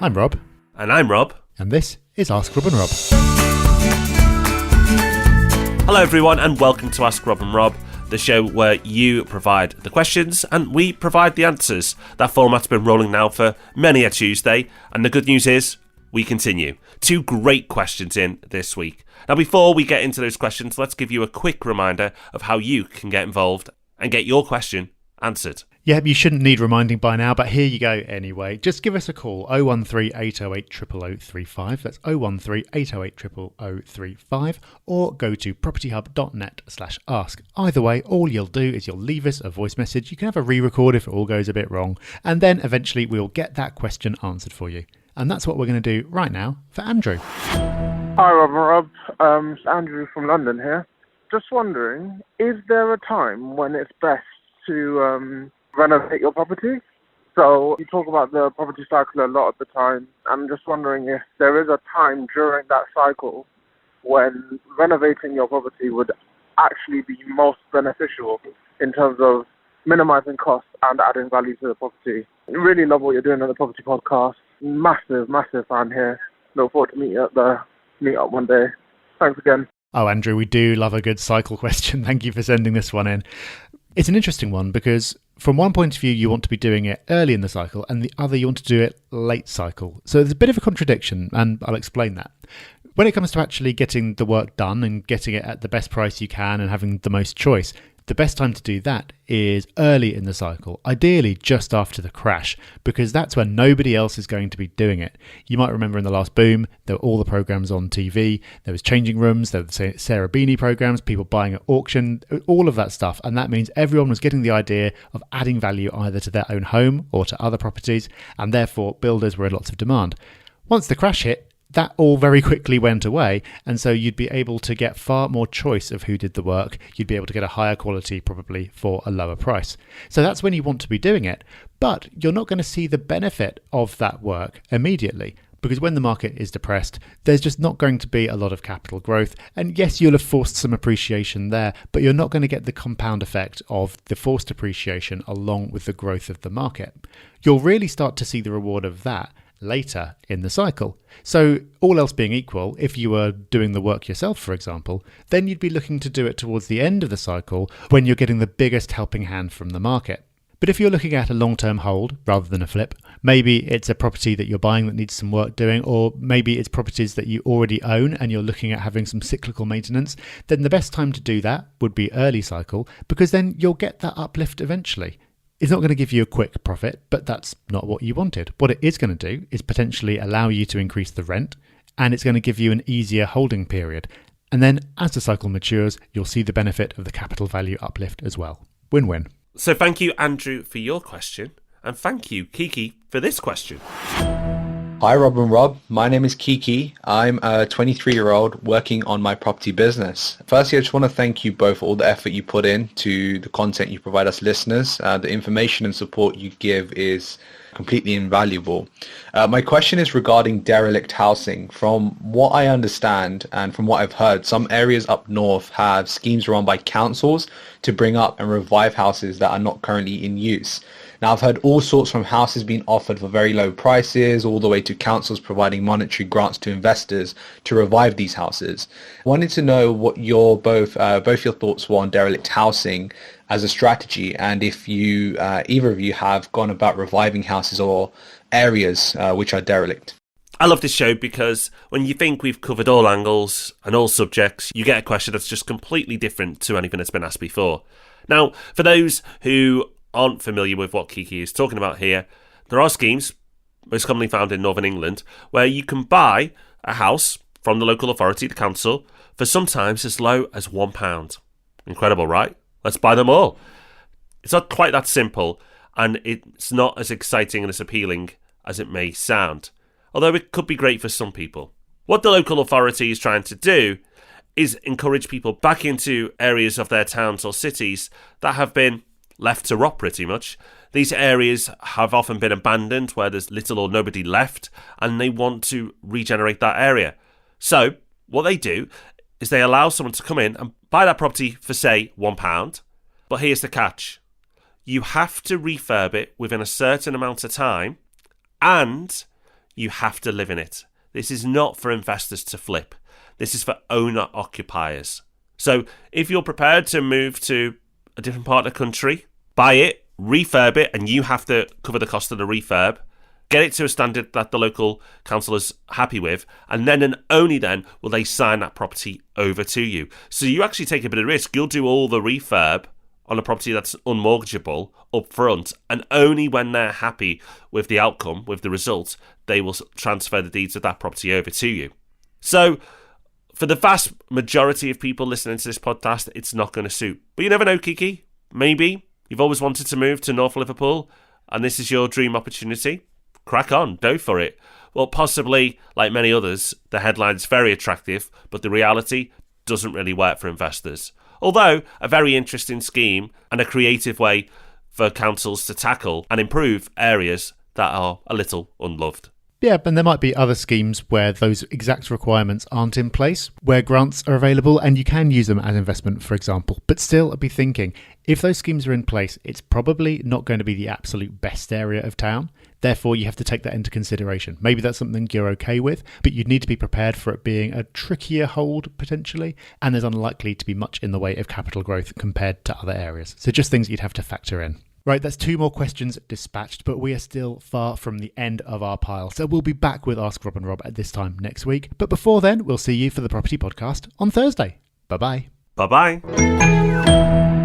I'm Rob. And I'm Rob. And this is Ask Rob and Rob. Hello everyone and welcome to Ask Rob and Rob, the show where you provide the questions and we provide the answers. That format's been rolling now for many a Tuesday, and the good news is we continue. 2 great questions in this week. Now before we get into those questions, let's give you a quick reminder of how you can get involved and get your question answered. Yeah, you shouldn't need reminding by now, but here you go anyway. Just give us a call, 013 808 00035. That's 013 808 00035. Or go to propertyhub.net/ask. Either way, all you'll do is you'll leave us a voice message. You can have a re-record if it all goes a bit wrong. And then eventually we'll get that question answered for you. And that's what we're going to do right now for Andrew. Hi Rob and Rob, it's Andrew from London here. Just wondering, is there a time when it's best to renovate your property? So you talk about the property cycle a lot of the time. I'm just wondering if there is a time during that cycle when renovating your property would actually be most beneficial in terms of minimizing costs and adding value to the property. I really love what you're doing on the property podcast. Massive fan here. Look forward to meet you at the meetup one day. Thanks again. Oh, Andrew, we do love a good cycle question. Thank you for sending this one in. It's an interesting one because from one point of view, you want to be doing it early in the cycle and the other, you want to do it late cycle. So there's a bit of a contradiction and I'll explain that. When it comes to actually getting the work done and getting it at the best price you can and having the most choice, the best time to do that is early in the cycle, ideally just after the crash, because that's when nobody else is going to be doing it. You might remember in the last boom, there were all the programs on TV, there was changing rooms, there were the Sarah Beanie programs, people buying at auction, all of that stuff. And that means everyone was getting the idea of adding value either to their own home or to other properties, and therefore builders were in lots of demand. Once the crash hit, that all very quickly went away, and so you'd be able to get far more choice of who did the work. You'd be able to get a higher quality probably for a lower price. So that's when you want to be doing it, but you're not going to see the benefit of that work immediately, because when the market is depressed, there's just not going to be a lot of capital growth. And yes, you'll have forced some appreciation there, but you're not going to get the compound effect of the forced appreciation along with the growth of the market. You'll really start to see the reward of that later in the cycle. So all else being equal, if you were doing the work yourself, for example, then you'd be looking to do it towards the end of the cycle when you're getting the biggest helping hand from the market. But if you're looking at a long-term hold rather than a flip, maybe it's a property that you're buying that needs some work doing, or maybe it's properties that you already own and you're looking at having some cyclical maintenance, then the best time to do that would be early cycle, because then you'll get that uplift eventually. It's not going to give you a quick profit, but that's not what you wanted. What it is going to do is potentially allow you to increase the rent, and it's going to give you an easier holding period. And then as the cycle matures, you'll see the benefit of the capital value uplift as well. Win-win. So thank you, Andrew, for your question, and thank you, Kiki, for this question. Hi Rob and Rob, my name is Kiki. I'm a 23-year-old working on my property business. Firstly, I just want to thank you both for all the effort you put into the content you provide us listeners. The information and support you give is completely invaluable. My question is regarding derelict housing. From what I understand and from what I've heard, some areas up north have schemes run by councils to bring up and revive houses that are not currently in use. Now, I've heard all sorts from houses being offered for very low prices, all the way to councils providing monetary grants to investors to revive these houses. I wanted to know what your both your thoughts were on derelict housing as a strategy, and if you either of you have gone about reviving houses or areas which are derelict. I love this show because when you think we've covered all angles and all subjects, you get a question that's just completely different to anything that's been asked before. Now, for those who aren't familiar with what Kiki is talking about here, there are schemes, most commonly found in Northern England, where you can buy a house from the local authority, the council, for sometimes as low as £1. Incredible, right? Let's buy them all. It's not quite that simple, and it's not as exciting and as appealing as it may sound, although it could be great for some people. What the local authority is trying to do is encourage people back into areas of their towns or cities that have been left to rot pretty much. These areas have often been abandoned where there's little or nobody left, and they want to regenerate that area. So what they do is they allow someone to come in and buy that property for, say, £1. But here's the catch. You have to refurb it within a certain amount of time, and you have to live in it. This is not for investors to flip. This is for owner-occupiers. So if you're prepared to move to a different part of the country, buy it, refurb it, and you have to cover the cost of the refurb, get it to a standard that the local council is happy with, and then and only then will they sign that property over to you. So you actually take a bit of risk. You'll do all the refurb on a property that's unmortgageable up front, and only when they're happy with the outcome, with the result, they will transfer the deeds of that property over to you. So for the vast majority of people listening to this podcast, it's not going to suit. But you never know, Kiki. Maybe you've always wanted to move to North Liverpool and this is your dream opportunity. Crack on, go for it. Well, possibly, like many others, the headline's very attractive, but the reality doesn't really work for investors. Although, a very interesting scheme and a creative way for councils to tackle and improve areas that are a little unloved. Yeah, and there might be other schemes where those exact requirements aren't in place, where grants are available and you can use them as investment, for example. But still, I'd be thinking, if those schemes are in place, it's probably not going to be the absolute best area of town. Therefore, you have to take that into consideration. Maybe that's something you're okay with, but you'd need to be prepared for it being a trickier hold, potentially, and there's unlikely to be much in the way of capital growth compared to other areas. So just things you'd have to factor in. Right, that's 2 more questions dispatched, but we are still far from the end of our pile. So we'll be back with Ask Rob and Rob at this time next week. But before then, we'll see you for the Property Podcast on Thursday. Bye-bye. Bye-bye.